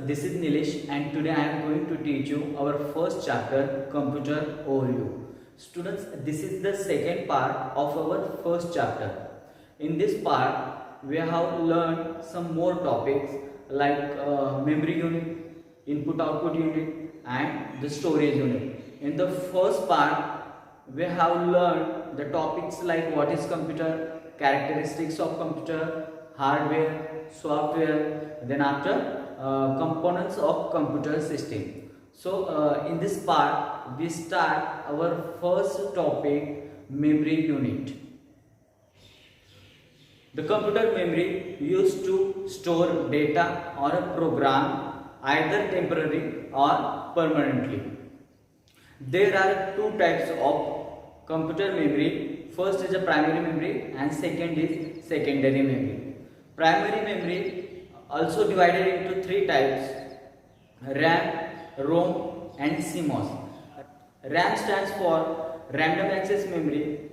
this is Nilesh and today I am going to teach you our first chapter, Computer Overview. Students, this is the second part of our first chapter. In this part, we have learned some more topics like memory unit, input output unit and the storage unit. In the first part, we have learned the topics like what is computer, characteristics of computer, hardware, software, then after components of computer system. So in this part we start our first topic, memory unit. The computer memory used to store data or a program either temporarily or permanently. There are two types of computer memory. First is a primary memory and second is secondary memory. Primary memory also divided into three types: RAM, ROM and CMOS. RAM stands for random access memory,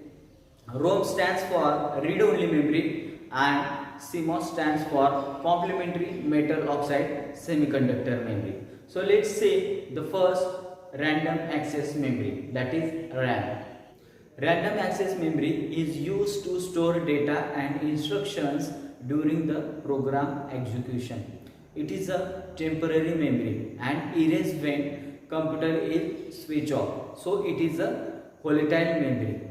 ROM stands for read-only memory and CMOS stands for complementary metal oxide semiconductor memory. So let's see the first random access memory, that is RAM. Random access memory is used to store data and instructions during the program execution. It is a temporary memory and erased when computer is switched off. So it is a volatile memory.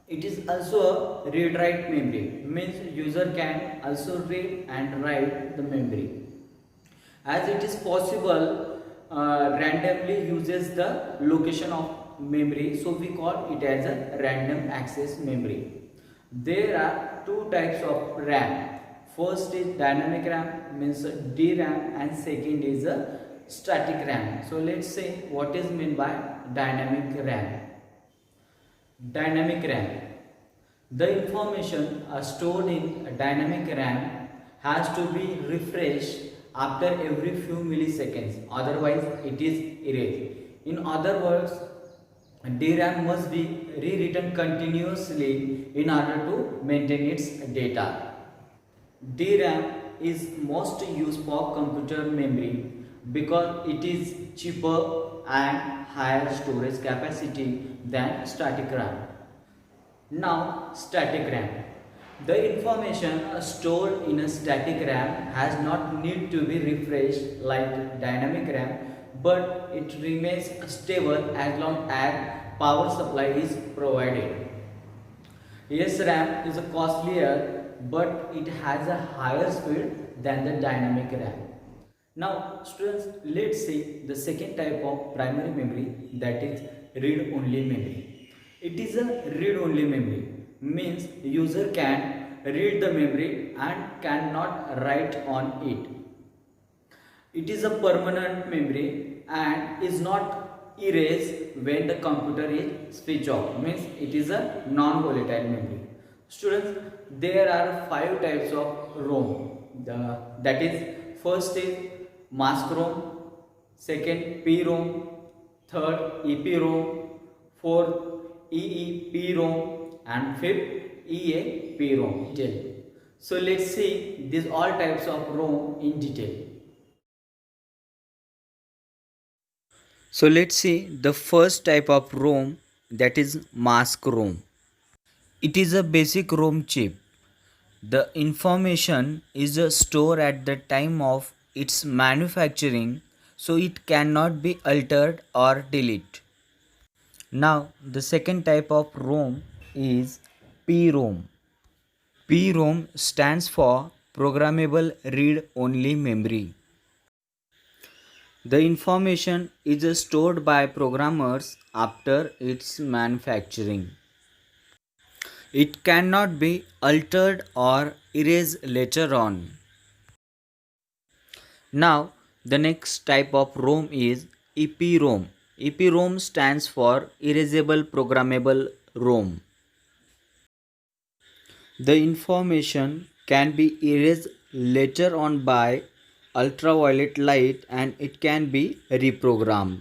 It is also a read-write memory, means user can also read and write the memory. As it is possible, randomly uses the location of memory, so we call it as a random access memory. There are two types of RAM. First is dynamic RAM, means DRAM, and second is a static RAM. So let's say what is meant by dynamic RAM. Dynamic RAM. The information stored in dynamic RAM has to be refreshed after every few milliseconds, otherwise it is erased. In other words, DRAM must be rewritten continuously in order to maintain its data. DRAM is most used for computer memory because it is cheaper and higher storage capacity than static RAM. Now, static RAM. The information stored in a static RAM has not need to be refreshed like dynamic RAM, but it remains stable as long as power supply is provided. SRAM is costlier, but it has a higher speed than the dynamic RAM. Now students, let's see the second type of primary memory, that is read-only memory. It is a read-only memory, means user can read the memory and cannot write on it. It is a permanent memory and is not erased when the computer is switched off, means it is a non-volatile memory. Students, there are five types of ROM. That is, first is mask ROM, second PROM, third EPROM, fourth EEPROM and fifth EAPROM. So let's see these all types of ROM in detail. So let's see the first type of ROM, that is mask ROM. It is a basic ROM chip. The information is stored at the time of its manufacturing, so it cannot be altered or deleted. Now the second type of ROM is PROM. PROM stands for Programmable Read Only Memory. The information is stored by programmers after its manufacturing. It cannot be altered or erased later on. Now, the next type of ROM is EPROM. EPROM stands for Erasable Programmable ROM. The information can be erased later on by ultraviolet light and it can be reprogrammed.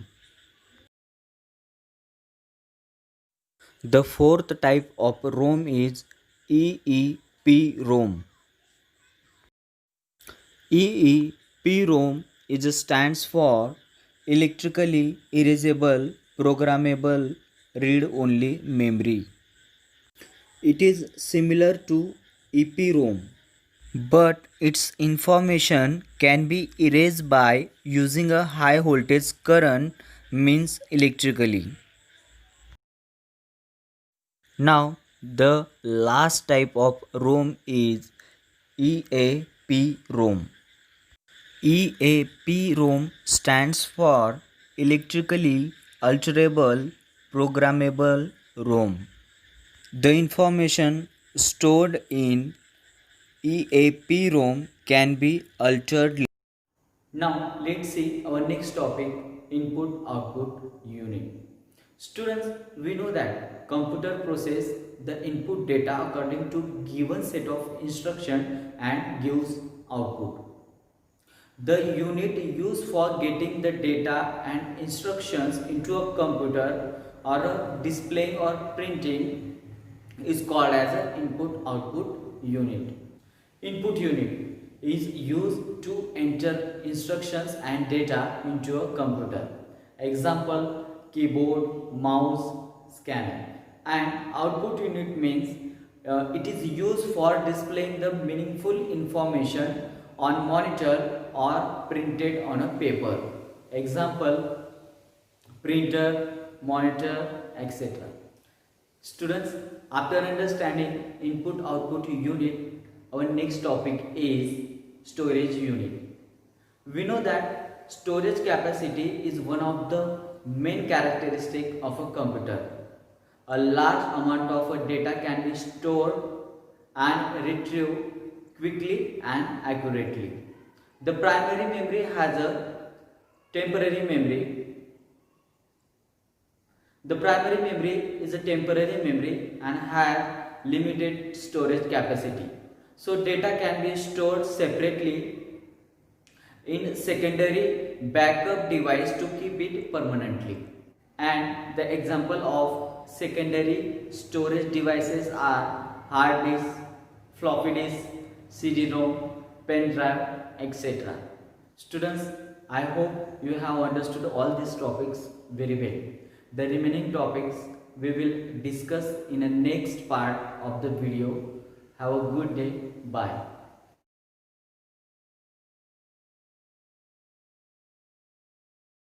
The fourth type of ROM is EEPROM. EEPROM is stands for electrically erasable programmable read-only memory. It is similar to EPROM, but its information can be erased by using a high voltage current means electrically. Now the last type of ROM is EAPROM. EAPROM stands for electrically alterable programmable ROM. The information stored in EAPROM can be altered. Now let's see our next topic, input output unit. Students, we know that computer process the input data according to given set of instruction and gives output. The unit used for getting the data and instructions into a computer or a displaying or printing is called as an input output unit. Input unit is used to enter instructions and data into a computer. Example, keyboard, mouse, scanner. And output unit means it is used for displaying the meaningful information on monitor or printed on a paper. Example, printer, monitor, etc. Students, after understanding input output unit, our next topic is storage unit. We know that storage capacity is one of the main characteristics of a computer. A large amount of data can be stored and retrieved quickly and accurately. The primary memory has a temporary memory. The primary memory is a temporary memory and has limited storage capacity. So data can be stored separately in secondary backup device to keep it permanently. And the example of secondary storage devices are hard disk, floppy disk, CD-ROM, pen drive, etc. Students, I hope you have understood all these topics very well. The remaining topics we will discuss in the next part of the video. Have a good day. Bye.